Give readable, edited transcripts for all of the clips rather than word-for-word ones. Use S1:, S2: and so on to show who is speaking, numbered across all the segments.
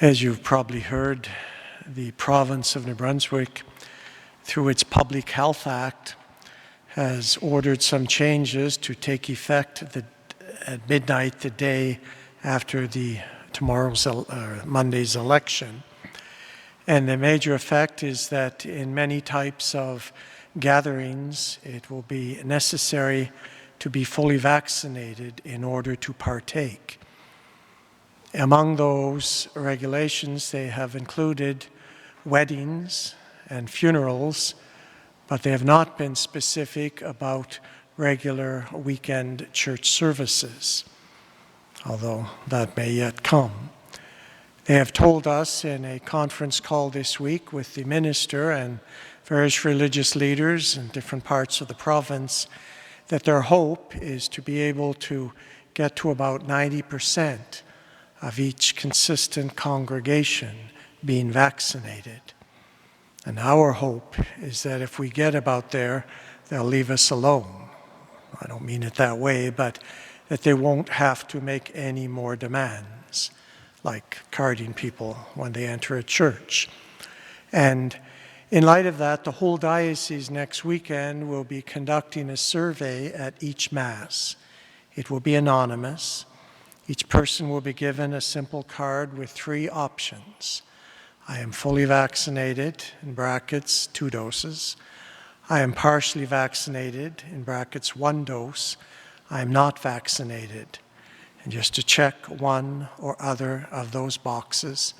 S1: As you've probably heard, the province of New Brunswick, through its Public Health Act, has ordered some changes to take effect at midnight the day after Monday's election. And the major effect is that in many types of gatherings, it will be necessary to be fully vaccinated in order to partake. Among those regulations, they have included weddings and funerals, but they have not been specific about regular weekend church services, although that may yet come. They have told us in a conference call this week with the minister and various religious leaders in different parts of the province that their hope is to be able to get to about 90% of each consistent congregation being vaccinated. And our hope is that if we get about there, they'll leave us alone. I don't mean it that way, but that they won't have to make any more demands, like carding people when they enter a church. And in light of that, the whole diocese next weekend will be conducting a survey at each Mass. It will be anonymous. Each person will be given a simple card with 3 options. I am fully vaccinated, in brackets, 2 doses. I am partially vaccinated, in brackets, 1 dose. I am not vaccinated. And just to check one or other of those boxes,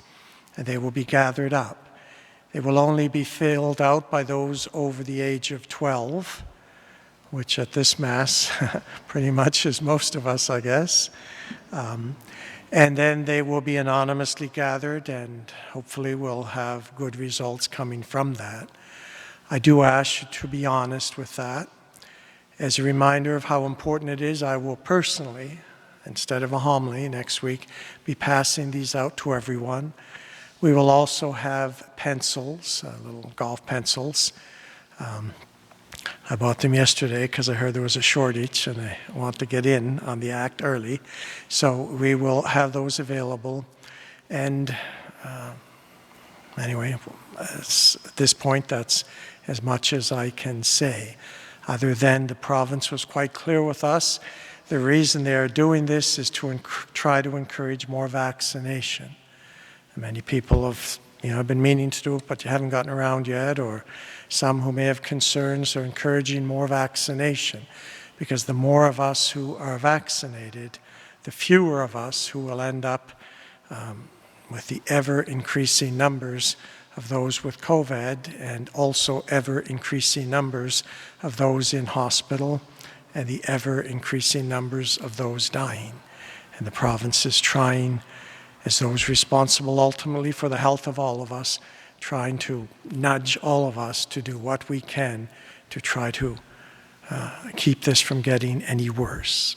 S1: and they will be gathered up. They will only be filled out by those over the age of 12, which at this Mass pretty much is most of us, I guess. And then they will be anonymously gathered, and hopefully we'll have good results coming from that. I do ask you to be honest with that. As a reminder of how important it is, I will personally, instead of a homily next week, be passing these out to everyone. We will also have pencils, little golf pencils. I bought them yesterday because I heard there was a shortage and I want to get in on the act early. So we will have those available. And anyway, at this point, that's as much as I can say. Other than the province was quite clear with us. The reason they are doing this is to try to encourage more vaccination. Many people have been meaning to do it, but you haven't gotten around yet, or some who may have concerns are encouraging more vaccination, because the more of us who are vaccinated, the fewer of us who will end up with the ever-increasing numbers of those with COVID, and also ever-increasing numbers of those in hospital, and the ever-increasing numbers of those dying. And the province is trying, as those responsible ultimately for the health of all of us, trying to nudge all of us to do what we can to try to keep this from getting any worse.